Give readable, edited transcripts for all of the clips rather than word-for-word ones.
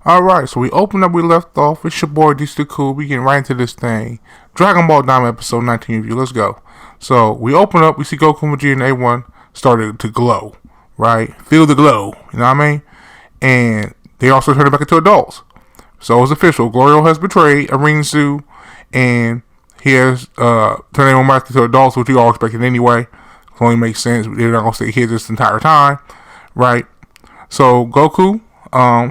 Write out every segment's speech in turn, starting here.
Alright, so we open up, we left off. It's your boy, D Still Cool. We getting right into this thing. Dragon Ball Daima episode 19 review. Let's go. So we open up, we see Goku and Vegeta and A1 started to glow, right? Feel the glow, you know what I mean? And they also turned it back into adults. So it's official. Glorio has betrayed Arinsu, and he has turned everyone back into adults, which you all expected anyway. It only makes sense. They're not going to stay here this entire time, right? So Goku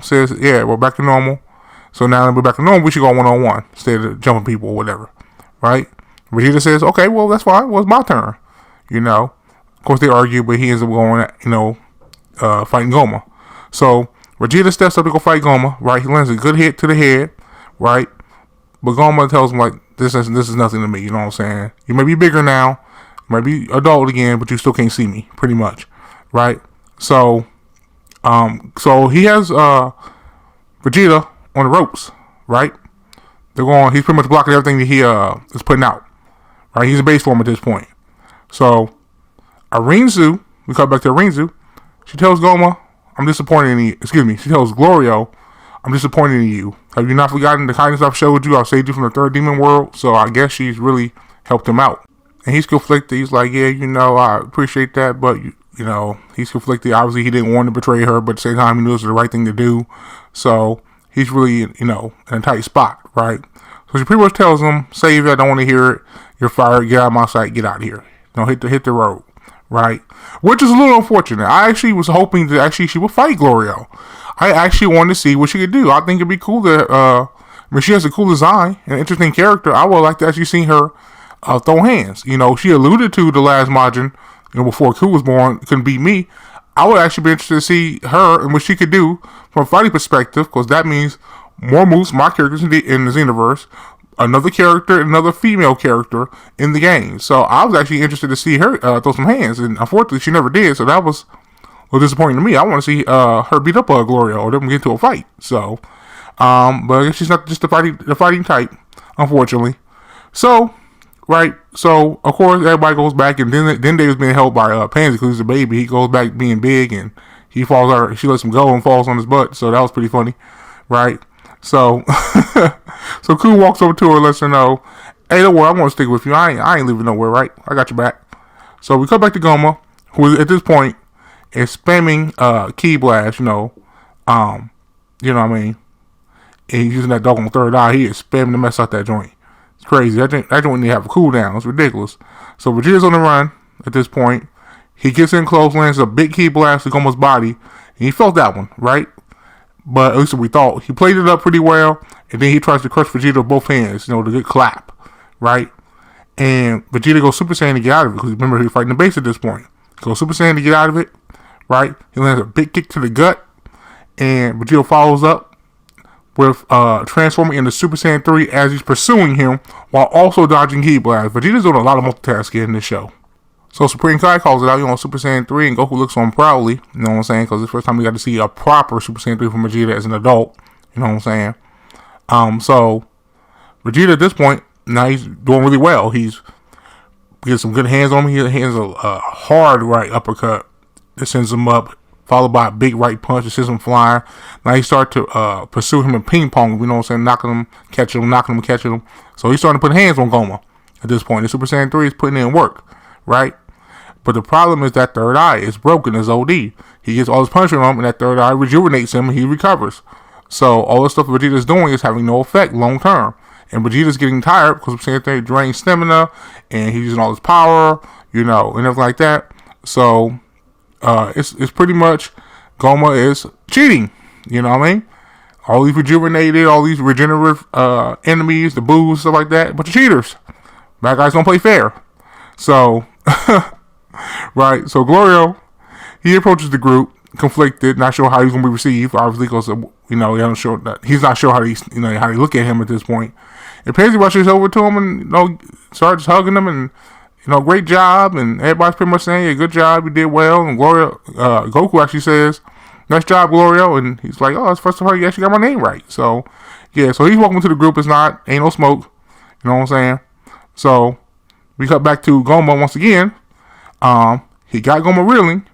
says, yeah, we're back to normal. So now that we're back to normal, we should go one-on-one instead of jumping people or whatever, right? Vegeta says, okay, well, that's fine. Well, it's my turn, you know. Of course, they argue, but he ends up going, fighting Goma. So Vegeta steps up to go fight Goma, right? He lands a good hit to the head, right? But Goma tells him, like, this is nothing to me, you know what I'm saying? You may be bigger now, you might be adult again, but you still can't see me, pretty much, right? So he has Vegeta on the ropes, right? He's pretty much blocking everything that he is putting out, right? He's a base form at this point. So Arinsu, we come back to Arinsu, she tells Goma, I'm disappointed in you. Excuse me, she tells Glorio, I'm disappointed in you. Have you not forgotten the kindness I've showed you? I saved you from the third demon world. So I guess she's really helped him out. And he's conflicted. He's like, yeah, I appreciate that, but he's conflicted. Obviously, he didn't want to betray her, but at the same time, he knew it was the right thing to do. So he's really, in a tight spot, right? So she pretty much tells him, save it, I don't want to hear it. You're fired. Get out of my sight. Get out of here. Hit the road, right? Which is a little unfortunate. I actually was hoping that she would fight Glorio. I actually wanted to see what she could do. I think it'd be cool that, she has a cool design and interesting character. I would like to actually see her throw hands. She alluded to the last Majin, before Ku was born, couldn't beat me. I would actually be interested to see her and what she could do from a fighting perspective, because that means more moves, more characters in the Xenoverse, another character, another female character in the game. So I was actually interested to see her throw some hands, and unfortunately she never did, so that was a little disappointing to me. I want to see her beat up Glorio or them get into a fight. So, but I guess she's not just the fighting type, unfortunately. So, right, so of course everybody goes back, and then they was being held by Pansy because he's a baby. He goes back being big, and he falls out. She lets him go and falls on his butt. So that was pretty funny, right? So, so Ku walks over to her, and lets her know, "Hey, don't worry, I'm gonna stick with you. I ain't leaving nowhere, right? I got your back." So we come back to Goma, who at this point is spamming Ki Blast. You know what I mean? And he's using that dog on third eye. He is spamming the mess out that joint. It's crazy. That joint didn't have a cooldown. It's ridiculous. So Vegeta's on the run at this point. He gets in close, lands a big Ki Blast to Goma's body, and he felt that one, right? But at least we thought. He played it up pretty well, and then he tries to crush Vegeta with both hands, the good clap, right? And Vegeta goes Super Saiyan to get out of it, because remember, he was fighting the base at this point. He goes Super Saiyan to get out of it, right? He lands a big kick to the gut, and Vegeta follows up with transforming into Super Saiyan 3 as he's pursuing him, while also dodging Ki Blast. Vegeta's doing a lot of multitasking in this show. So Supreme Kai calls it out, Super Saiyan 3, and Goku looks on proudly, you know what I'm saying, because it's the first time we got to see a proper Super Saiyan 3 from Vegeta as an adult, you know what I'm saying. So Vegeta at this point, now he's doing really well. He's getting some good hands on him. He hands a hard right uppercut that sends him up, followed by a big right punch that sends him flying. Now he starts to pursue him in ping pong, you know what I'm saying, knocking him, catching him. So he's starting to put hands on Goma at this point. The Super Saiyan 3 is putting in work, right? But the problem is that third eye is broken, it's OD. He gets all his punishment on him, and that third eye rejuvenates him, and he recovers. So all the stuff Vegeta's doing is having no effect long term. And Vegeta's getting tired because Super Saiyan 3 drains stamina, and he's using all his power, and everything like that. So it's pretty much Goma is cheating, you know what I mean? All these rejuvenated, all these regenerative enemies, the boos, stuff like that, bunch of cheaters. Bad guys don't play fair. So, right, so Glorio, he approaches the group, conflicted, not sure how he's going to be received, obviously, because, he's not sure how they look at him at this point. And Pansy rushes over to him and, starts hugging him and, great job, and everybody's pretty much saying, yeah, good job, you did well, and Goku actually says, nice job, Glorio, and he's like, oh, it's the first time you actually got my name right. So, yeah, so he's welcome to the group. Ain't no smoke, you know what I'm saying? So, we cut back to Goma once again. He got Goma reeling.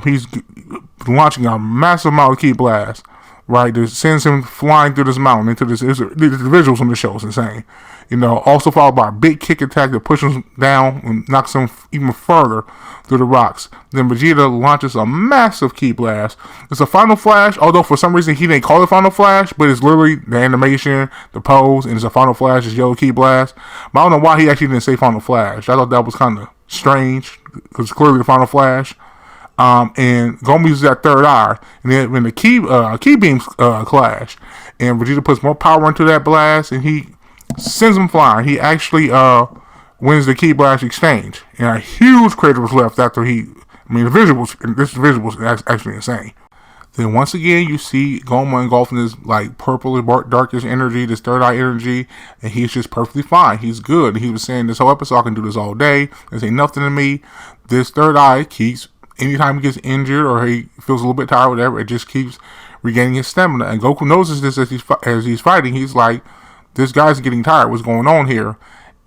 He's launching a massive amount of Ki Blast. right? That sends him flying through this mountain into this. The visuals on the show is insane. Also followed by a big kick attack that pushes him down and knocks him even further through the rocks. Then Vegeta launches a massive ki blast. It's a final flash, although for some reason he didn't call it final flash, but it's literally the animation, the pose, and it's a final flash, it's yellow ki blast. But I don't know why he actually didn't say final flash. I thought that was kind of strange, because it's clearly the final flash. And Gomu uses that third eye, and then when the ki beams clash, and Vegeta puts more power into that blast, and he sends him flying. He actually wins the ki blast exchange, and a huge crater was left after the visuals. This visual was actually insane. Then once again, you see Goma engulfed in this like purplish darkish energy, this third eye energy, and he's just perfectly fine. He's good. And he was saying this whole episode, I can do this all day. This ain't nothing to me. This third eye keeps, anytime he gets injured or he feels a little bit tired or whatever, it just keeps regaining his stamina. And Goku notices this as he's fighting. He's like, this guy's getting tired. What's going on here?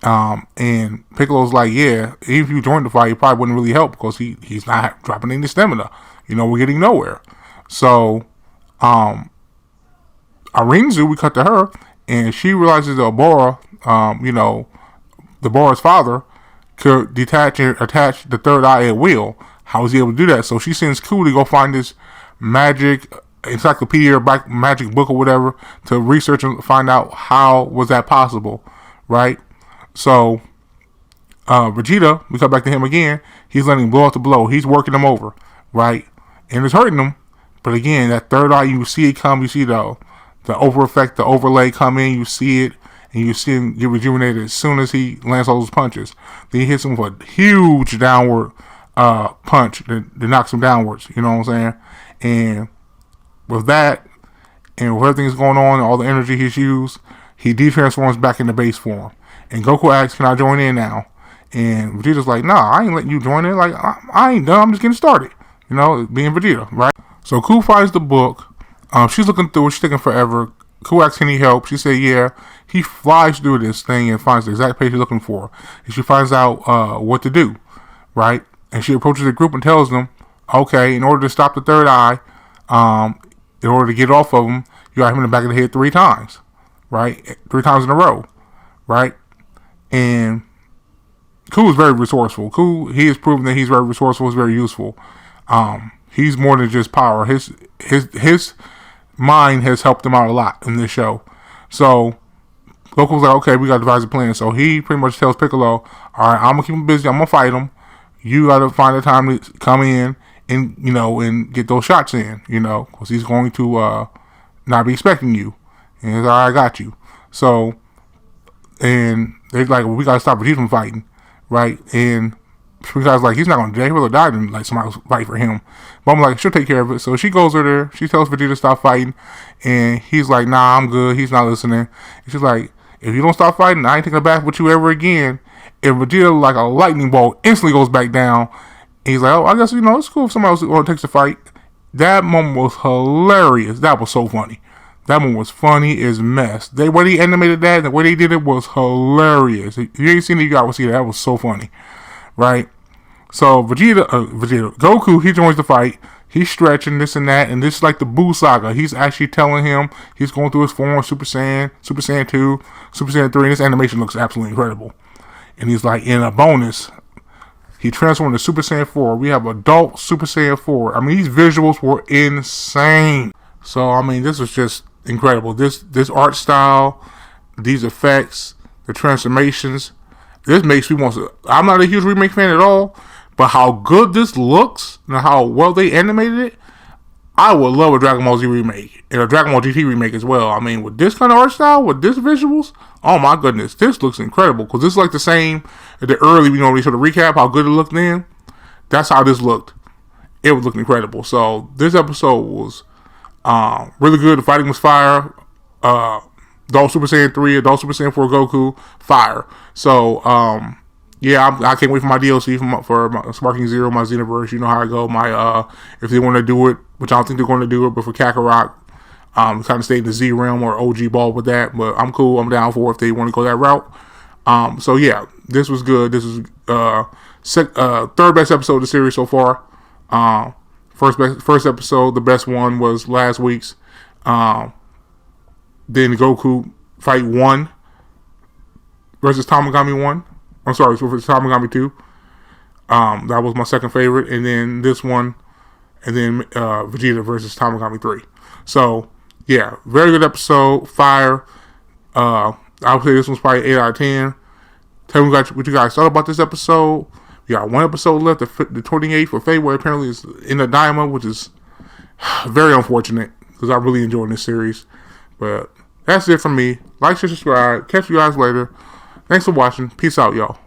And Piccolo's like, yeah, even if you joined the fight, it probably wouldn't really help because he's not dropping any stamina. We're getting nowhere. So, Arinzu, we cut to her, and she realizes that Obora, the Bora's father, could detach and attach the third eye at will. How is he able to do that? So she sends Ku to go find this magic encyclopedia or magic book or whatever to research and find out how was that possible, right? So Vegeta, we come back to him again. He's letting blow after blow. He's working him over, right? And it's hurting him. But again, that third eye, you see it come. You see the over effect, the overlay come in. You see it, and you see him get rejuvenated as soon as he lands all those punches. Then he hits him with a huge downward punch that knocks him downwards. You know what I'm saying? And with that, and with everything that's going on, all the energy he's used, he de-transforms back into base form. And Goku asks, can I join in now? And Vegeta's like, nah, I ain't letting you join in. Like, I ain't done. I'm just getting started. Being Vegeta, right? So Ku finds the book. She's looking through it. She's taking forever. Ku asks, can he help? She said, yeah. He flies through this thing and finds the exact page he's looking for. And she finds out what to do, right? And she approaches the group and tells them, okay, in order to stop the third eye, in order to get off of him, you got him in the back of the head 3 times, right? 3 times in a row, right? And Ku is very resourceful. Ku, he has proven that he's very resourceful, he's very useful. He's more than just power. His mind has helped him out a lot in this show. So Goku's like, okay, we got to devise a plan. So he pretty much tells Piccolo, all right, I'm gonna keep him busy. I'm gonna fight him. You got to find the time to come in and and get those shots in. Because he's going to not be expecting you. And he's like, all right, I got you. So, and they're like, well, we got to stop Vegeta from fighting, right? And because like he's not gonna die, he will die and like somebody will fight for him. But I'm like, she'll take care of it. So she goes over there, she tells Vegeta to stop fighting, and he's like, nah, I'm good. He's not listening. And she's like, if you don't stop fighting, I ain't taking a bath with you ever again. And Vegeta, like a lightning bolt, instantly goes back down. And he's like, oh, I guess it's cool if somebody else takes the fight. That moment was hilarious. That was so funny. That one was funny as mess. The way they animated that, the way they did it was hilarious. If you ain't seen it, you gotta see that. That was so funny. Right? So Goku, he joins the fight. He's stretching this and that, and this is like the Buu saga. He's actually telling him he's going through his form, Super Saiyan 2, Super Saiyan 3, and this animation looks absolutely incredible. And he's like, in a bonus, he transformed to Super Saiyan 4. We have adult Super Saiyan 4. These visuals were insane. So, this was just incredible. This art style, these effects, the transformations, this makes me want to. I'm not a huge remake fan at all, but how good this looks and how well they animated it, I would love a Dragon Ball Z remake and a Dragon Ball GT remake as well. With this kind of art style, with this visuals, oh my goodness, this looks incredible. Because this is like the same at the early, we sort of recap how good it looked then. That's how this looked. It was looking incredible. So this episode was really good. The fighting was fire. Adult Super Saiyan 3, Adult Super Saiyan 4 Goku, fire. So, I can't wait for my DLC for my Sparking Zero, my Xenoverse. You know how I go. If they want to do it, which I don't think they're going to do it, but for Kakarot, kind of stay in the Z realm or OG ball with that. But I'm cool. I'm down for if they want to go that route. This was good. This was third best episode of the series so far. First episode, the best one was last week's. Then Goku Fight 1 versus Tamagami 1. I'm sorry, versus Tamagami 2. That was my second favorite. And then this one, and then Vegeta versus Tamagami 3. So, yeah, very good episode. Fire. I would say this one's probably 8 out of 10. Tell me what you guys thought about this episode. We got one episode left, the 28th of February. Apparently, it's in the Daima, which is very unfortunate because I'm really enjoying this series. But that's it from me. Like, share, subscribe. Catch you guys later. Thanks for watching. Peace out, y'all.